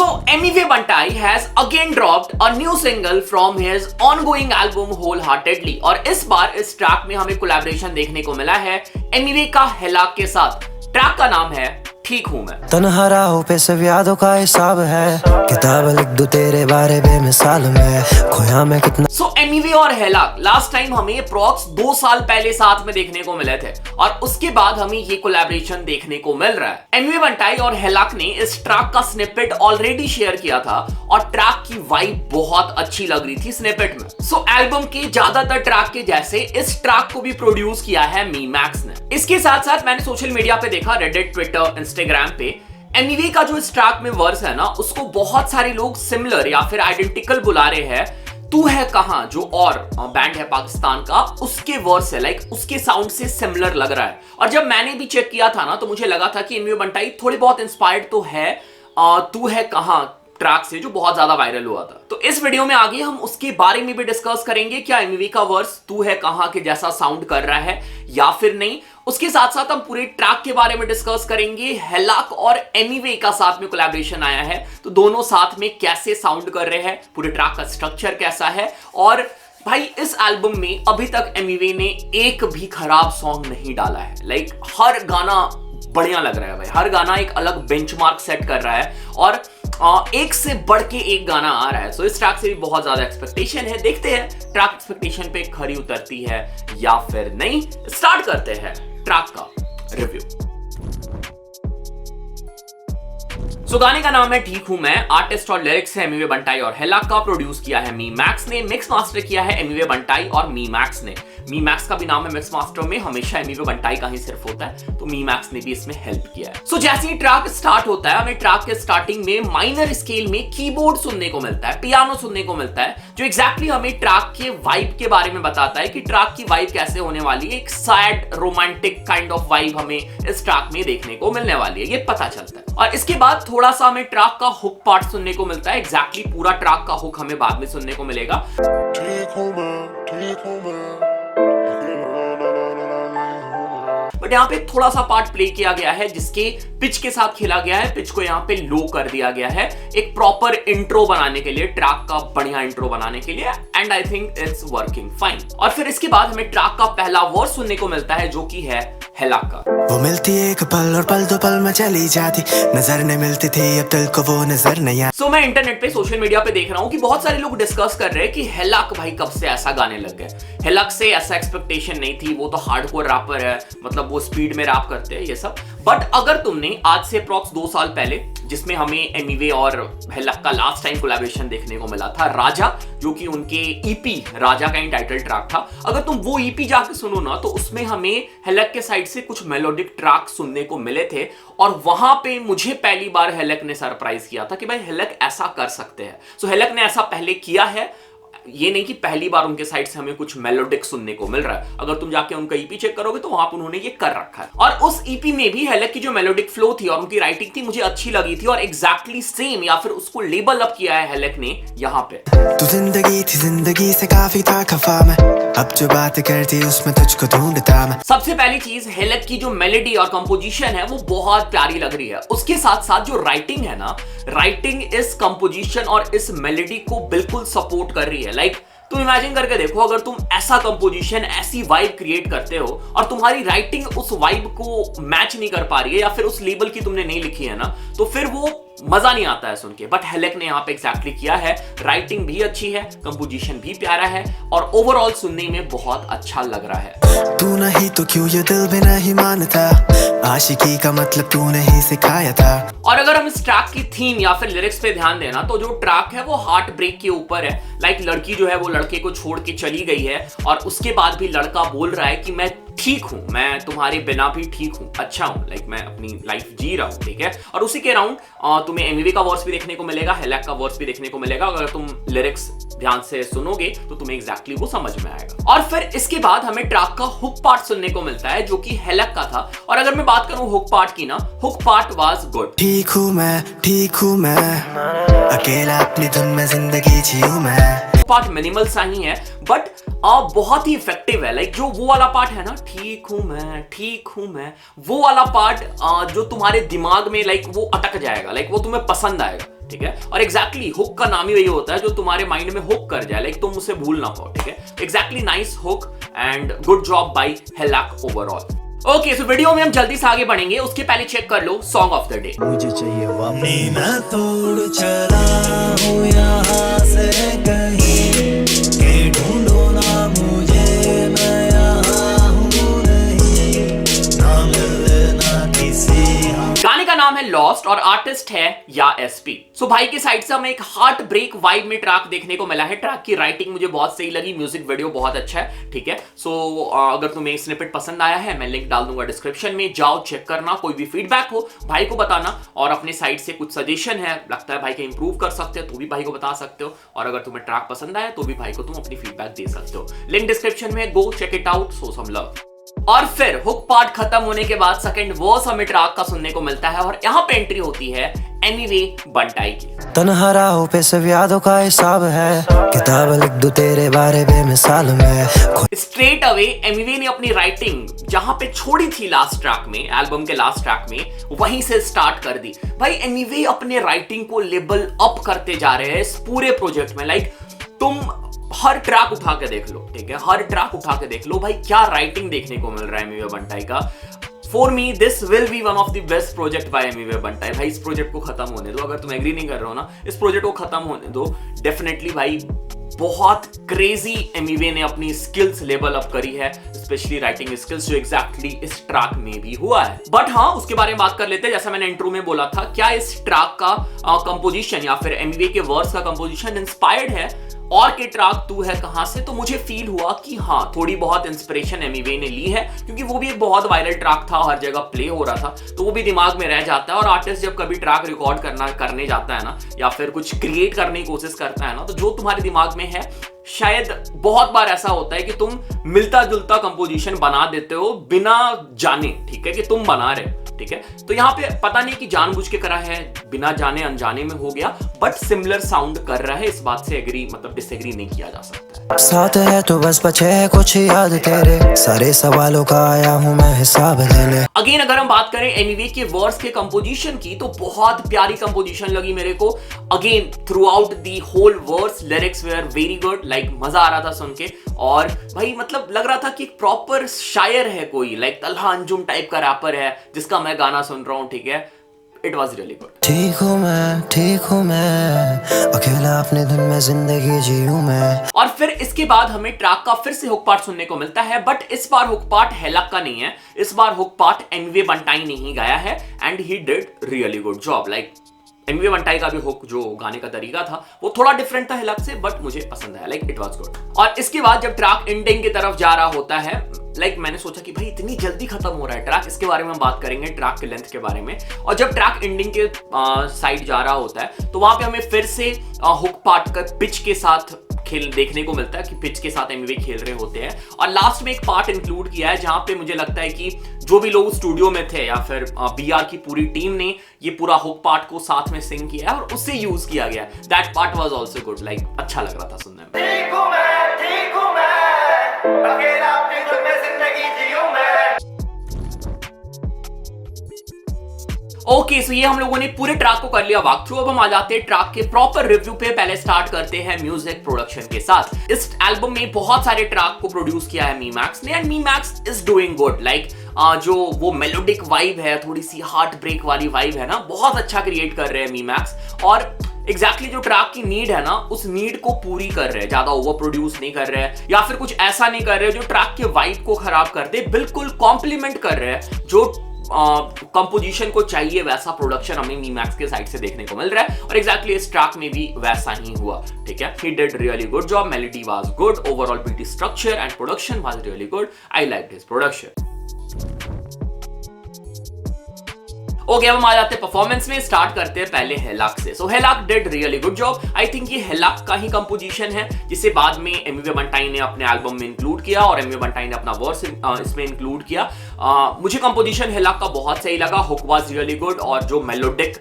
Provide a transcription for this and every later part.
So Emiway Bantai has again dropped a new single from his ongoing album Wholeheartedly और इस बार इस track में हमें कोलैबोरेशन देखने को मिला है एमिवे का हेलाक के साथ। ट्रैक का नाम है ठीक हूं मैं। तन्हा राहों पे सब यादों का हिसाब है, किताब लिख दूं तेरे बारे बेमिसाल में, खोया मैं कितना। सो एमिवे और हेलाक लास्ट टाइम हमें अप्रॉक्स 2 साल पहले साथ में देखने को मिले थे और उसके बाद हमें ये कोलैबोरेशन देखने को मिल रहा है। एमिवे बंटाई और हेलाक ने इस ट्रैक का स्निपेट ऑलरेडी शेयर किया था और ट्रैक की वाइब बहुत अच्छी लग रही थी स्निपेट में। सो एल्बम के ज्यादातर ट्रैक के जैसे इस ट्रैक को भी प्रोड्यूस किया है मी मैक्स ने। इसके साथ साथ मैंने सोशल मीडिया पे देखा, रेडिट, ट्विटर, इंस्टाग्राम पे एमिवे का जो इस ट्रैक में वर्स है ना, उसको बहुत सारे लोग सिमिलर या फिर आइडेंटिकल बुला रहे हैं। तू है कहां जो और बैंड है पाकिस्तान का, उसके वर्स है, लाइक उसके साउंड से सिमिलर लग रहा है। और जब मैंने भी चेक किया था ना, तो मुझे लगा था कि एमिवे बंटाई थोड़ी बहुत इंस्पायर्ड तो है तू है कहां ट्रैक से, जो बहुत ज्यादा वायरल हुआ था। तो इस वीडियो में आगे हम उसके बारे में भी डिस्कस करेंगे, क्या एमिवे का वर्स तू है कहां के जैसा साउंड कर रहा है या फिर नहीं। उसके साथ साथ हम पूरे ट्रैक के बारे में डिस्कस करेंगे। हेलाक और एमिवे का साथ में कोलैबोरेशन आया है, तो दोनों साथ में कैसे साउंड कर रहे हैं, पूरे ट्रैक का स्ट्रक्चर कैसा है। और भाई इस एल्बम में अभी तक एमिवे ने एक भी खराब सॉन्ग नहीं डाला है। लाइक हर गाना बढ़िया लग रहा है भाई, हर गाना एक अलग बेंचमार्क सेट कर रहा है और एक से बढ़ के एक गाना आ रहा है। सो इस ट्रैक से भी बहुत ज्यादा एक्सपेक्टेशन है। देखते हैं ट्रैक एक्सपेक्टेशन पे खरी उतरती है या फिर नहीं। स्टार्ट करते हैं ट्रैक का रिव्यू। सो गाने का नाम है ठीक हूं मैं। आर्टिस्ट और लिरिक्स है एमिवे बंटाई और हेलाक का। प्रोड्यूस किया है मी मैक्स ने। मिक्स मास्टर किया है एमिवे बंटाई और मी मैक्स ने। मी मैक्स का भी नाम है मिक्स मास्टर में, हमेशा एमिवे बंटाई का ही सिर्फ होता है, तो मी मैक्स ने भी इसमें हेल्प किया है। सो जैसे ही ट्रैक स्टार्ट होता है, हमें ट्रैक के स्टार्टिंग में माइनर स्केल में कीबोर्ड सुनने को मिलता है, पियानो सुनने को मिलता है, जो एग्जैक्टली हमें ट्रैक के वाइब के बारे में बताता है कि ट्रैक की वाइब कैसे होने वाली है। एक sad romantic kind of vibe हमें इस ट्रैक में देखने को मिलने वाली है, ये पता चलता है। और इसके बाद थोड़ा सा हमें ट्रैक का हुक पार्ट सुनने को मिलता है। एग्जैक्टली पूरा ट्रैक का हुक हमें बाद में सुनने को मिलेगा। बट यहाँ पे थोड़ा सा पार्ट प्ले किया गया है जिसके पिच के साथ खेला गया है। पिच को यहाँ पे लो कर दिया गया है एक प्रॉपर इंट्रो बनाने के लिए, ट्रैक का बढ़िया इंट्रो बनाने के लिए, and I think it's working fine. और फिर इसके बाद हमें ट्रैक का पहला वर्स सुनने को मिलता है जो कि है हेलाक का। वो मिलती एक पल और पल दो पल में चली जाती, नजर नहीं मिलती थी अब दिल को वो नजर नहीं आती। सो मैं इंटरनेट पे सोशल मीडिया पे देख रहा हूँ कि बहुत सारे लोग डिस्कस कर रहे हैं कि हेलाक भाई कब से ऐसा गाने लग गए। हेलाक से ऐसा एक्सपेक्टेशन नहीं थी, वो तो हार्डकोर रैपर है, मतलब वो स्पीड में रैप करते हैं ये सब। बट अगर तुमने आज से अप्रॉक्स 2 साल पहले, जिसमें हमें एमिवे और हेलाक का लास्ट टाइम कोलैबोरेशन देखने को मिला था, राजा, जो कि उनके ईपी राजा का ही टाइटल ट्रैक था, अगर तुम वो ईपी जाके सुनो ना, तो उसमें हमें हेलाक के साइड से कुछ मेलोडिक ट्रैक सुनने को मिले थे। और वहां पे मुझे पहली बार हेलाक ने सरप्राइज किया था कि भाई हेलाक ऐसा कर सकते हैं। सो हेलाक ने ऐसा पहले किया है, ये नहीं कि पहली बार उनके साइड से हमें कुछ मेलोडिक सुनने को मिल रहा है। अगर तुम जाके उनका ईपी चेक करोगे तो वहां पर उन्होंने ये कर रखा है। और उस ईपी में भी हेलाक की जो मेलोडिक फ्लो थी और उनकी राइटिंग थी मुझे अच्छी लगी थी, और एग्जैक्टली सेम या फिर उसको लेबल अप किया है हेलाक ने यहाँ पे। तू जिंदगी थी, जिंदगी से काफी था खफा मैं, अब जो बात करती उसमें तुझको ढूंढता मैं। सबसे पहली चीज, हेलाक की जो मेलोडी और कंपोजिशन है वो बहुत प्यारी लग रही है। उसके साथ साथ जो राइटिंग है ना, राइटिंग इस कंपोजिशन और इस मेलोडी को बिल्कुल सपोर्ट कर रही है। लाइक तुम इमेजिन करके देखो, अगर तुम ऐसा कंपोजिशन, ऐसी वाइब क्रिएट करते हो और तुम्हारी राइटिंग उस वाइब को मैच नहीं कर पा रही है या फिर उस लेवल की तुमने नहीं लिखी है ना, तो फिर वो मजा नहीं आता है सुन के। बट हेलाक ने यहाँ पे एग्जैक्टली किया है। राइटिंग भी अच्छी है, कंपोजिशन भी प्यारा है और ओवरऑल सुनने में बहुत अच्छा लग रहा है। तू नहीं तो क्यों ये दिल भी नहीं मानता, आशिकी का मतलब तूने ही सिखाया था। और अगर हम इस ट्रैक की थीम या फिर लिरिक्स पे ध्यान देना, तो जो ट्रैक है वो हार्ट ब्रेक के ऊपर है। लाइक लड़की जो है वो लड़के को छोड़ के चली गई है और उसके बाद भी लड़का बोल रहा है कि मैं ठीक हूं, मैं तुम्हारे बिना भी ठीक हूं, अच्छा हूं, लाइक मैं अपनी लाइफ जी रहा हूं, ठीक है। और उसी के अराउंड तुम्हें एमिवे का वर्स भी देखने को मिलेगा, हेलाक का वर्स भी देखने को मिलेगा। अगर तुम लिरिक्स ध्यान से सुनोगे तो तुम्हें एग्जैक्टली वो समझ में आएगा। और फिर इसके बाद हमें ट्रैक का हुक पार्ट सुनने को मिलता है जो कि हेलाक का था। और अगर मैं बात करूं हुक पार्ट की ना, हुक पार्ट वाज गुड। ठीक हूं मैं, अकेला अपनी धुन में जिंदगी जीऊं मैं। पार्ट मिनिमल सा ही है बट बहुत ही इफेक्टिव है। लाइक जो वो वाला पार्ट है ना, ठीक हूं मैं, वो वाला पार्ट जो तुम्हारे दिमाग में लाइक वो अटक जाएगा, लाइक वो तुम्हें पसंद आएगा, ठीक है। और एग्जैक्टली हुक का नाम ही वही होता है जो तुम्हारे माइंड में हुक कर जाए, लाइक तुम उसे भूल ना पाओ, ठीक है। Exactly, nice hook and good job by Hellac overall. Okay, so video में हम जल्दी से आगे बढ़ेंगे, उसके पहले चेक कर लो सॉन्ग ऑफ द डे। मुझे चाहिए वापस, मैं तोड़ चला हूं यहाँ से कहीं, के ढूंढो ना मुझे, मैं यहाँ हूं नहीं, ना मिले ना किसी। गाने का नाम है लॉस्ट और आर्टिस्ट है या एसपी। सो भाई की साइड से हमें एक हार्ट ब्रेक वाइब में ट्रैक देखने को मिला है। ट्रैक की राइटिंग मुझे बहुत सही लगी, म्यूजिक वीडियो बहुत अच्छा है, ठीक है। सो अगर तुम्हें स्निपेट पसंद आया है, मैं लिंक डाल दूंगा डिस्क्रिप्शन में, जाओ चेक करना। कोई भी फीडबैक हो भाई को बताना, और अपने साइड से कुछ सजेशन है लगता है भाई का इंप्रूव कर सकते हो तो भी भाई को बता सकते हो, और अगर तुम्हें ट्रैक पसंद आया तो भी भाई को तुम अपनी फीडबैक दे सकते हो। लिंक डिस्क्रिप्शन में, go check it out, show some love. और फिर हुक पार्ट खत्म होने के बाद सेकंड वर्स हमें ट्रैक का सुनने को मिलता है, और यहाँ पे एंट्री होती है एनीवे बंटाई की। तन्हा राहों पे सब यादों का हिसाब है, किताब लिख दूं तेरे बारे बेमिसाल में। स्ट्रेट अवे एमीवे ने अपनी राइटिंग जहां पे छोड़ी थी लास्ट ट्रैक में, एल्बम के लास्ट ट्रैक में, वहीं से स्टार्ट कर दी। भाई एमीवे अपने राइटिंग को लेवल अप करते जा रहे हैं इस पूरे प्रोजेक्ट में। लाइक तुम हर ट्रैक उठा के देख लो, ठीक है, हर ट्रैक उठा के देख लो भाई, क्या राइटिंग देखने को मिल रहा है एमीवे बंटाई का। For me this will be one of the best project by Emiway Bantai. भाई इस प्रोजेक्ट को खत्म होने दो, अगर तुम एग्री नहीं कर रहे हो ना, इस प्रोजेक्ट को खत्म होने दो। डेफिनेटली भाई बहुत क्रेजी एमीवे ने अपनी स्किल्स लेवल अप करी है, स्पेशली राइटिंग स्किल्स, जो एग्जैक्टली इस ट्रैक में भी हुआ है। बट हाँ, उसके बारे में बात कर लेते हैं। जैसा मैंने इंट्रो में बोला था, क्या इस ट्रैक का कंपोजिशन या फिर एमीवे के वर्ड्स का कंपोजिशन इंस्पायर्ड है और के ट्रैक तू है कहां से? तो मुझे फील हुआ कि हाँ, थोड़ी बहुत इंस्पिरेशन एमीवे ने ली है, क्योंकि वो भी एक बहुत वायरल ट्रैक था, हर जगह प्ले हो रहा था, तो वो भी दिमाग में रह जाता है। और आर्टिस्ट जब कभी ट्रैक रिकॉर्ड करने जाता है ना, या फिर कुछ क्रिएट करने की कोशिश करता है ना, तो जो तुम्हारे दिमाग में है, शायद बहुत बार ऐसा होता है कि तुम मिलता जुलता कंपोजिशन बना देते हो बिना जाने, ठीक है, कि तुम बना रहे, ठीक है। तो यहाँ पे पता नहीं कि जानबूझ के करा है, बिना जाने अनजाने में हो गया, बट सिमिलर साउंड कर रहा है। इस बात से एग्री मतलब डिसएग्री नहीं किया जा सकता है। साथ है तो बस बचे है कुछ याद तेरे, सारे सवालों का आया हूं मैं हिसाब देने। अगेन अगर हम बात करें एमीवे के वर्स के कंपोजिशन की, तो बहुत प्यारी कंपोजिशन लगी मेरे को। Again throughout the whole verse lyrics were very good, like मजा आ रहा था सुन के। और भाई मतलब लग रहा था कि एक प्रॉपर शायर है कोई, लाइक तलहा अंजुम टाइप का रैपर है जिसका मैं गाना सुन रहा हूँ, ठीक है। It was really good. ठीक हूँ मैं, अकेला अपने धुन में जिंदगी जीऊं मैं। और फिर इसके बाद हमें ट्रैक का फिर से हुक पार्ट सुनने को मिलता है, बट इस बार हुक पार्ट हेलाक का नहीं है, इस बार हुक पार्ट एमीवे बंटाई ने ही गाया है, and he did really good job. Like Emiway Bantai का भी हुक जो गाने का तरीका था वो थोड़ा डिफरेंट था हेलाक से, बट मुझे पसंद आया, लाइक इट वाज गुड। और इसके बाद जब ट्रैक एंडिंग की तरफ जा रहा होता है, लाइक मैंने सोचा कि भाई इतनी जल्दी खत्म हो रहा है ट्रैक, इसके बारे में हम बात करेंगे, ट्रैक के लेंथ के बारे में। और जब ट्रैक एंडिंग के साइड जा रहा होता है, तो वहां पे हमें फिर से हुक पार्ट का पिच के साथ खेल देखने को मिलता है, कि पिच के साथ एमीवे खेल रहे होते हैं। और लास्ट में एक पार्ट इंक्लूड किया है जहां पे मुझे लगता है कि जो भी लोग स्टूडियो में थे या फिर बीआर की पूरी टीम ने ये पूरा हुक पार्ट को साथ में सिंग किया है और उससे यूज किया गया। That part was also good, like अच्छा लग रहा था सुनने में। ठीक हूं मैं, अकेला अपनी धुन में जिंदगी जीऊं मैं। ओके, सो ये हम लोगों ने पूरे ट्रैक को कर लिया वॉक थ्रू। अब हम आ जाते हैं ट्रैक के प्रॉपर रिव्यू पे। पहले स्टार्ट करते हैं म्यूजिक प्रोडक्शन के साथ। इस एल्बम में बहुत सारे ट्रैक को प्रोड्यूस किया है मी मैक्स ने, and me max is doing good. Like जो वो मेलोडिक वाइब है, थोड़ी सी हार्ट ब्रेक वाली वाइब है ना, बहुत अच्छा क्रिएट कर रहे हैं मी मैक्स। और एग्जैक्टली जो ट्रैक की नीड है ना, उस नीड को पूरी कर रहे हैं, ज्यादा ओवर प्रोड्यूस नहीं कर रहे हैं या फिर कुछ ऐसा नहीं कर रहे जो ट्रैक के वाइब को खराब कर दे, बिल्कुल कॉम्प्लीमेंट कर रहे हैं। जो कंपोजिशन को चाहिए वैसा प्रोडक्शन हमें मी मैक्स के साइड से देखने को मिल रहा है, और एग्जैक्टली इस ट्रैक में भी वैसा ही हुआ, ठीक है। He did really good job, melody was good, overall beat structure and production was really good. I liked his production. Okay, अब हम आ जाते हैं परफॉर्मेंस में। स्टार्ट करते हैं पहले हेलाक से। So Hellac did really good job. I think ये हेलाक का ही कंपोजिशन है जिसे बाद में एमीवे बंटाई ने अपने एल्बम में इंक्लूड किया, और एमीवे बंटाई ने अपना वर्स इसमें इंक्लूड किया। मुझे कंपोजिशन हिलाक का बहुत सही लगा, हुक वाज रियली गुड, और जो मेलोडिक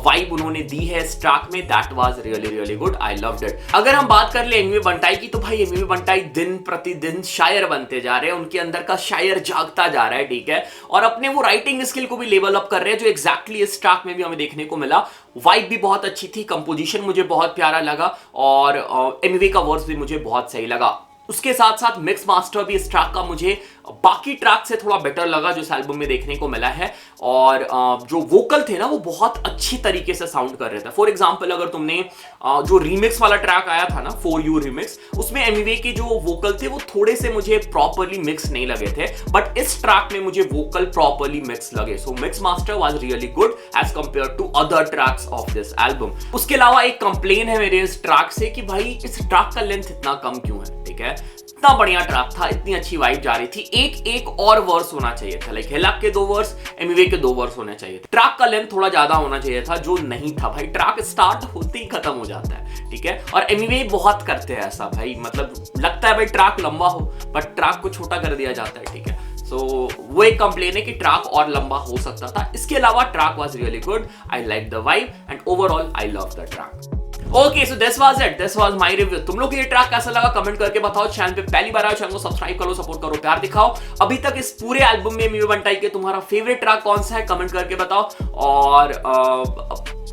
वाइब उन्होंने दी है इस ट्रैक में, that was really really good, I loved it. अगर हम बात कर ले एमिवे बंटाई की, तो भाई एमिवे बंटाई दिन प्रतिदिन शायर बनते जा रहे हैं, उनके अंदर का शायर जागता जा रहा है, ठीक है, और अपने वो राइटिंग स्किल को भी लेवल अप कर रहे हैं, जो एग्जैक्टली इस ट्रैक में भी हमें देखने को मिला। वाइब भी बहुत अच्छी थी, कंपोजिशन मुझे बहुत प्यारा लगा, और एमिवे का वर्स भी मुझे बहुत सही लगा। उसके साथ साथ मिक्स मास्टर भी इस ट्रैक का मुझे बाकी ट्रैक से थोड़ा बेटर लगा जो इस एल्बम में देखने को मिला है, और जो वोकल थे ना वो बहुत अच्छी तरीके से साउंड कर रहे थे। फॉर एग्जांपल अगर तुमने जो रीमिक्स वाला ट्रैक आया था ना, फॉर यू रिमिक्स, उसमें एमिवे के जो वोकल थे वो थोड़े से मुझे प्रॉपरली मिक्स नहीं लगे थे, बट इस ट्रैक में मुझे वोकल प्रॉपरली मिक्स लगे। So mix master was really good as compare to other tracks of this album. उसके अलावा एक कंप्लेन है मेरे इस ट्रैक से कि भाई इस ट्रैक का लेंथ इतना कम क्यों है, ठीक है, इतना बढ़िया ट्रैक था, इतनी अच्छी वाइब जा रही थी, एक और वर्स होना चाहिए था, लाइक हिलाक के 2 वर्स, एमिवे के 2 वर्स होने चाहिए थे। ट्रैक का लेंथ थोड़ा ज्यादा होना चाहिए था, जो नहीं था भाई। ट्रैक स्टार्ट होते ही खत्म हो जाता है, ठीक है, और एमिवे बहुत करते हैं ऐसा भाई, मतलब लगता है भाई ट्रैक लंबा हो बट ट्रैक को छोटा कर दिया जाता है, ठीक है। सो वो एक कंप्लेन है कि ट्रैक और लंबा हो सकता था। इसके अलावा track was really good, I like the vibe and overall I love the track. Okay, so this was it, this was my review. तुम लोग को ये ट्रैक कैसा लगा कमेंट करके बताओ। चैनल पे पहली बार आए, चैनल को सब्सक्राइब करो, सपोर्ट करो, प्यार दिखाओ। अभी तक इस पूरे एल्बम में एमिवे बंटाई के तुम्हारा फेवरेट ट्रैक कौन सा है कमेंट करके बताओ, और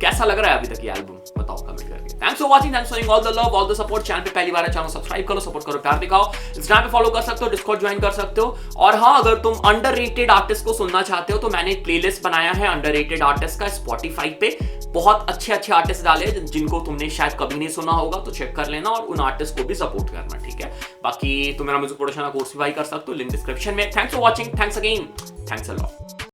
कैसा लग रहा है अभी तक ये एल्बम बताओ कमेंट करके। Thanks for watching, thanks for all the love, all the support. Channel पे पहली बार है, चैनल सब्सक्राइब करो, सपोर्ट करो, प्यार दिखाओ। इंस्टाग्राम पे फॉलो कर सकते हो, डिस्कॉर्ड ज्वाइन कर सकते हो, और हाँ, अगर तुम अंडररेटेड आर्टिस्ट को सुनना चाहते हो तो मैंने एक प्लेलिस्ट बनाया है अंडररेटेड आर्टिस्ट का स्पॉटिफाई पे। बहुत अच्छे अच्छे आर्टिस्ट डाले जिनको तुमने शायद कभी नहीं सुना होगा, तो चेक कर लेना और उन आर्टिस्ट को भी सपोर्ट करना, ठीक है। बाकी तुम मेरा म्यूजिक प्रोडक्शन का कोर्स भी बाय कर सकते हो, लिंक डिस्क्रिप्शन में। Thanks for watching, thanks again, thanks a lot.